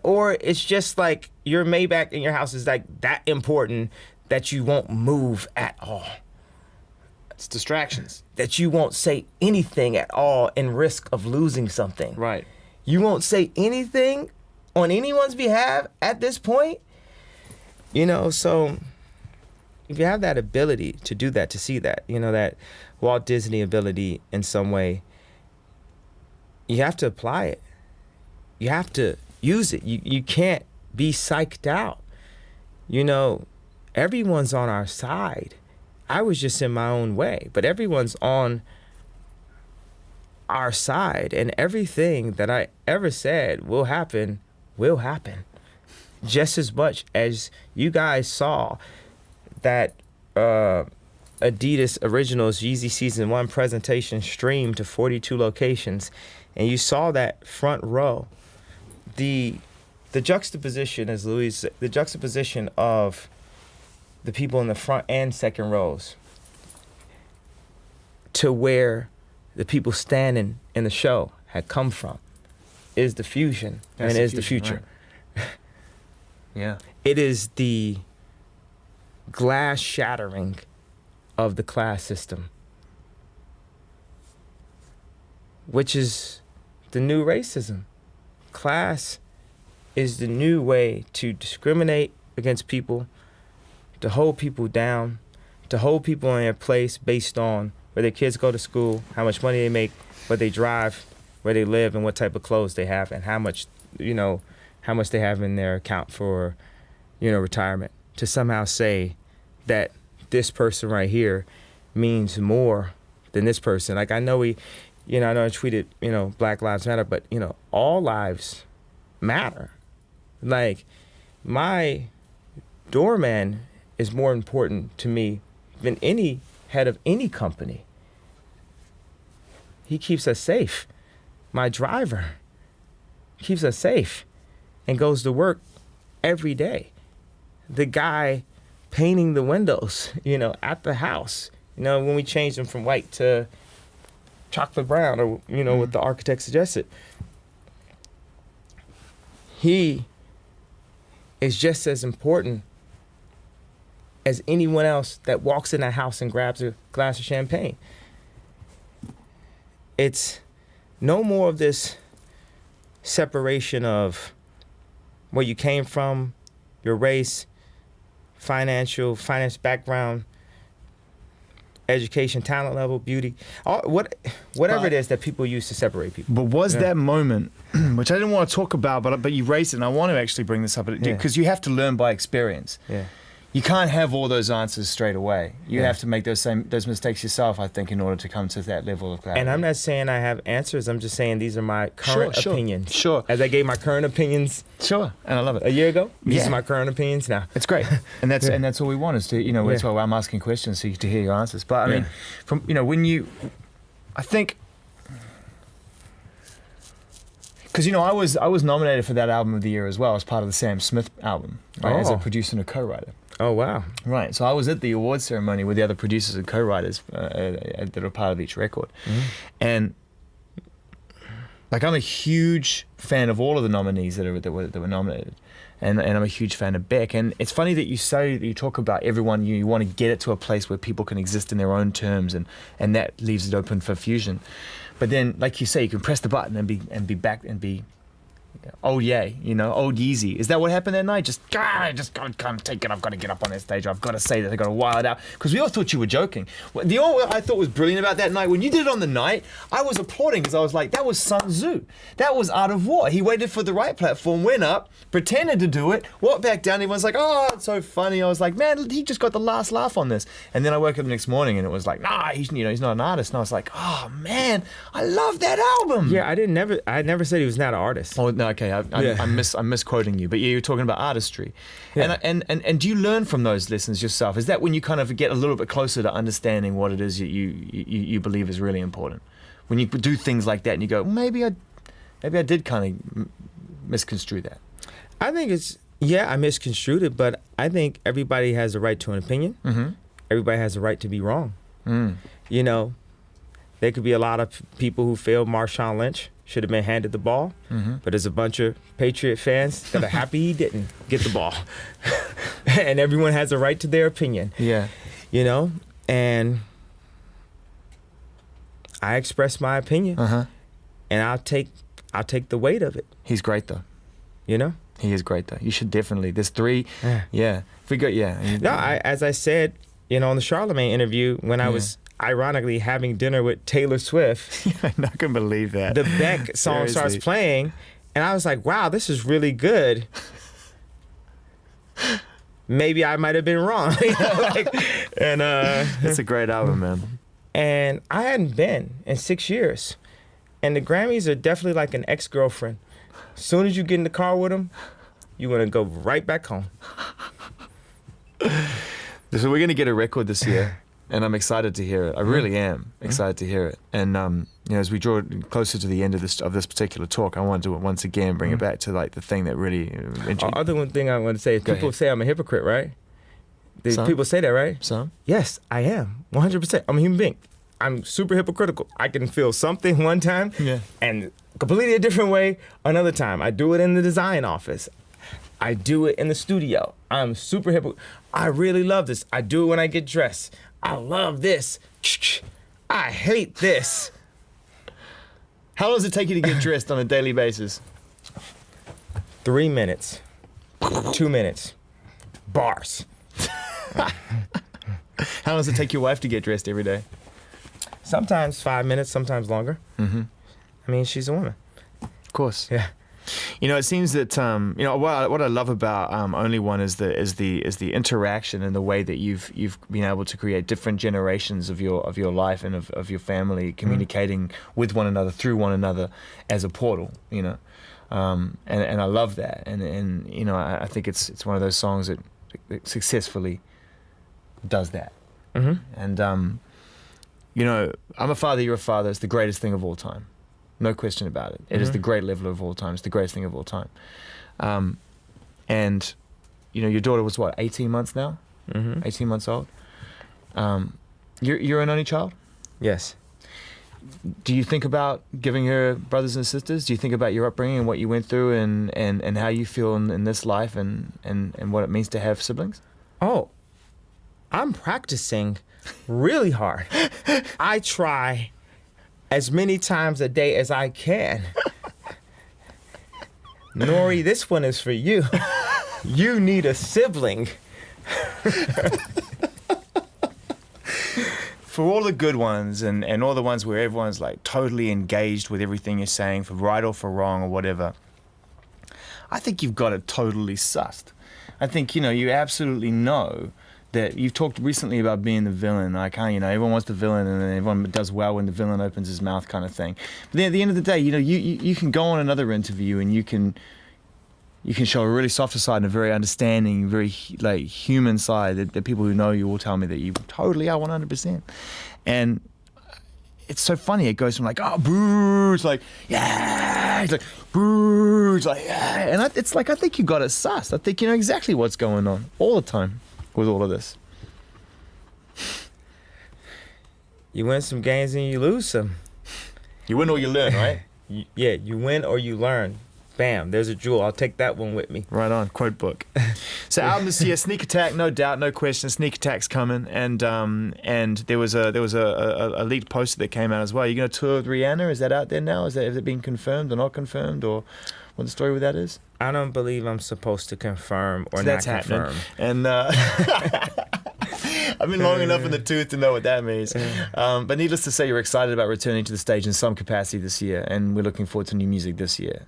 Or it's just like your Maybach in your house is like that important that you won't move at all. It's distractions. That you won't say anything at all in risk of losing something. Right. You won't say anything on anyone's behalf at this point. You know, so if you have that ability to do that, to see that, you know, that Walt Disney ability in some way, you have to apply it. You have to use it. You can't be psyched out. You know, everyone's on our side. I was just in my own way, but everyone's on our side, and everything that I ever said will happen. Just as much as you guys saw that Adidas Originals Yeezy Season 1 presentation streamed to 42 locations, and you saw that front row, the juxtaposition, as Louis said, the juxtaposition of the people in the front and second rows to where the people standing in the show had come from is the fusion. That's and is the future. Right. Yeah. It is the glass shattering of the class system, which is the new racism. Class is the new way to discriminate against people, to hold people down, to hold people in their place based on where their kids go to school, how much money they make, what they drive, where they live, and what type of clothes they have, and how much they have in their account for, retirement. To somehow say that this person right here means more than this person. Like I know I tweeted, Black Lives Matter, but all lives matter. Like my doorman is more important to me than any head of any company. He keeps us safe. My driver keeps us safe and goes to work every day. The guy painting the windows, at the house, when we changed them from white to chocolate brown or, what the architect suggested. He is just as important as anyone else that walks in that house and grabs a glass of champagne. It's no more of this separation of where you came from, your race, finance background, education, talent level, beauty, whatever it is that people use to separate people. But was that moment, which I didn't want to talk about, but you raised it, and I want to actually bring this up, because you have to learn by experience. Yeah. You can't have all those answers straight away. You have to make those mistakes yourself, I think, in order to come to that level of clarity. And I'm not saying I have answers. I'm just saying these are my current opinions. Sure. As I gave my current opinions. Sure. And I love it. A year ago. These are my current opinions now. It's great. And that's all we want is to, that's why I'm asking questions so you to hear your answers. But I mean, from I think, because I was nominated for that album of the year as well as part of the Sam Smith album, right, as a producer and a co-writer. Oh, wow. Right. So I was at the award ceremony with the other producers and co-writers that are part of each record. Mm-hmm. And I'm a huge fan of all of the nominees that were nominated. And I'm a huge fan of Beck. And it's funny that you talk about everyone, you want to get it to a place where people can exist in their own terms, and that leaves it open for fusion. But then, like you say, you can press the button and be back and be old yay, old Yeezy. Is that what happened that night? I just can't take it. I've got to get up on that stage. I've got to say that. I've got to wild out. Because we all thought you were joking. The only what I thought was brilliant about that night, when you did it on the night, I was applauding because I was like, that was Sun Tzu. That was Art of War. He waited for the right platform, went up, pretended to do it, walked back down. Everyone's like, oh, it's so funny. I was like, man, he just got the last laugh on this. And then I woke up the next morning and it was like, nah, he's not an artist. And I was like, oh man, I love that album. Yeah, I never said he was not an artist. Oh no, okay, I'm misquoting you, but yeah, you're talking about artistry. Yeah. And do you learn from those lessons yourself? Is that when you kind of get a little bit closer to understanding what it is you believe is really important? When you do things like that and you go, maybe I did kind of misconstrue that. I think I misconstrued it, but I think everybody has a right to an opinion. Mm-hmm. Everybody has a right to be wrong. Mm. There could be a lot of people who feel Marshawn Lynch should have been handed the ball, but there's a bunch of Patriot fans that are happy he didn't get the ball. And everyone has a right to their opinion. Yeah. You know? And I express my opinion. And I'll take the weight of it. He's great though. You know? He is great though. You should definitely. There's 3. Yeah. No, as I said, you know, on the Charlemagne interview, when I was ironically having dinner with Taylor Swift, I can believe that. the Beck song starts playing, and I was like, wow, this is really good. Maybe I might have been wrong. You know, It's a great album, man. And I hadn't been in 6 years. And the Grammys are definitely like an ex-girlfriend. As soon as you get in the car with them, you want to go right back home. So we're going to get a record this year, and I'm excited to hear it. I really am excited to hear it. And you know, as we draw closer to the end of this particular talk, I want to once again bring it back to like the thing that really. Other one thing I want to say is people say I'm a hypocrite, right? People say that, right? Some? Yes, I am. 100%. I'm a human being. I'm super hypocritical. I can feel something one time and completely a different way another time. I do it in the design office. I do it in the studio. I'm super hypocritical. I really love this. I do it when I get dressed. I love this. I hate this. How long does it take you to get dressed on a daily basis? 3 minutes. 2 minutes. Bars. How long does it take your wife to get dressed every day? Sometimes 5 minutes, sometimes longer. I mean, she's a woman. Of course. Yeah. You know, it seems that you know what I love about Only One is the interaction and the way that you've been able to create different generations of your life and of your family communicating with one another through one another as a portal. You know, and I love that. And you know, I think it's one of those songs that successfully does that. And you know, I'm a father, you're a father. It's the greatest thing of all time. No question about it. It is the great level of all time. It's the greatest thing of all time. And, you know, your daughter was what, 18 months now? 18 months old? You're an only child? Yes. Do you think about giving her brothers and sisters? Do you think about your upbringing and what you went through and how you feel in this life and what it means to have siblings? Oh, I'm practicing really hard. I try as many times a day as I can. Nori, this one is for you. You need a sibling. For all the good ones and all the ones where everyone's like totally engaged with everything you're saying, for right or for wrong or whatever, I think you've got it totally sussed. I think, you know, you absolutely know that you've talked recently about being the villain. Like, you know, everyone wants the villain and then everyone does well when the villain opens his mouth kind of thing. But then at the end of the day, you know, you can go on another interview and you can show a really softer side and a very understanding, very like human side that people who know you will tell me that you totally are 100%. And it's so funny. It goes from like, oh, boo, it's like, yeah, it's like, boo, it's like, yeah. And it's like, I think you got it sussed. I think you know exactly what's going on all the time with all of this. You win some games and you lose some. You win or you learn, right? Yeah, you win or you learn. Bam, there's a jewel. I'll take that one with me. Right on, quote book. So album this year, Sneak Attack, no doubt, no question. Sneak Attack's coming, and there was a leaked poster that came out as well. You're going to tour with Rihanna? Is that out there now? Has it been confirmed or not confirmed, or what the story with that is? I don't believe I'm supposed to confirm or not confirm. And I've been long enough in the tooth to know what that means. But needless to say, you're excited about returning to the stage in some capacity this year, and we're looking forward to new music this year.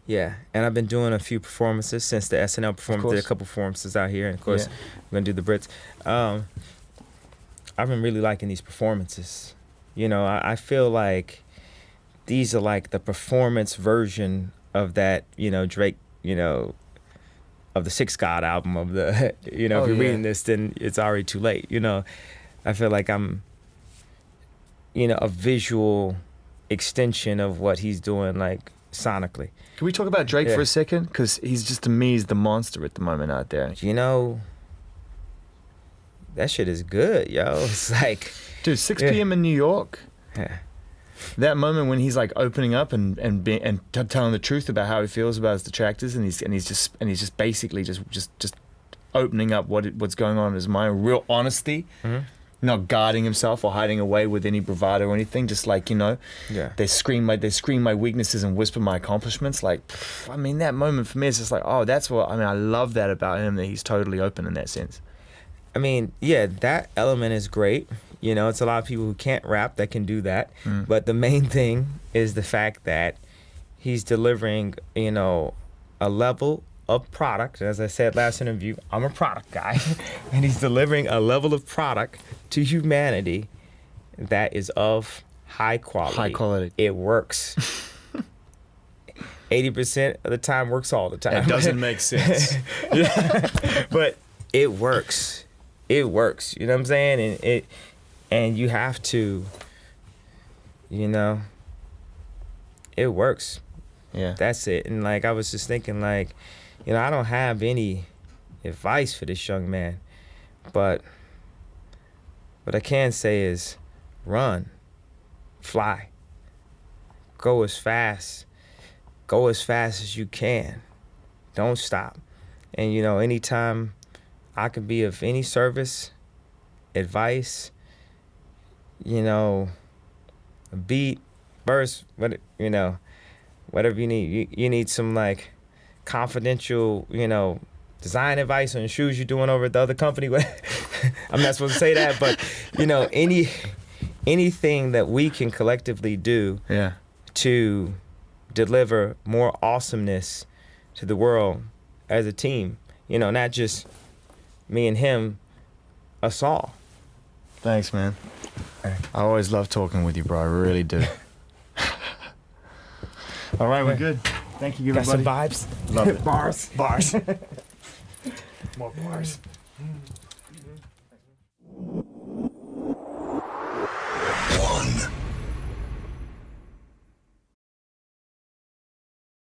Yeah, and I've been doing a few performances since the SNL performance. Did a couple performances out here, and of course, we're gonna do the Brits. I've been really liking these performances. You know, I feel like these are like the performance version of that, you know, Drake, you know, of the Six God album of the, you know, if you're reading this, then it's already too late. You know, I feel like I'm, you know, a visual extension of what he's doing, like sonically. Can we talk about Drake for a second? Because he's just, to me, he's the monster at the moment out there. You know, that shit is good, yo. It's like... Dude, 6 p.m. in New York, Yeah. That moment when he's like opening up and telling the truth about how he feels about his detractors, and he's just basically just opening up what's going on in his mind, real honesty, not guarding himself or hiding away with any bravado or anything. Just like, you know, they scream my weaknesses and whisper my accomplishments. Like, I mean, that moment for me is just like, oh, that's what I mean. I love that about him, that he's totally open in that sense. I mean, yeah, that element is great. You know, it's a lot of people who can't rap that can do that. But the main thing is the fact that he's delivering, you know, a level of product. As I said last interview, I'm a product guy. And he's delivering a level of product to humanity that is of high quality. High quality. It works. 80% of the time works all the time. It doesn't make sense. But it works. It works. You know what I'm saying? And you have to, you know, it works. Yeah. That's it. And like I was just thinking, like, you know, I don't have any advice for this young man, but what I can say is run, fly, go as fast as you can. Don't stop. And you know, anytime I can be of any service, advice, you know, a beat, verse, you know, whatever you need. You need some like confidential, you know, design advice on shoes you're doing over at the other company. I'm not supposed to say that, but you know, anything that we can collectively do to deliver more awesomeness to the world as a team. You know, not just me and him, us all. Thanks, man. I always love talking with you, bro. I really do. All right, we're good. Thank you, everybody. Got some vibes? Love it. Bars. Bars. More bars.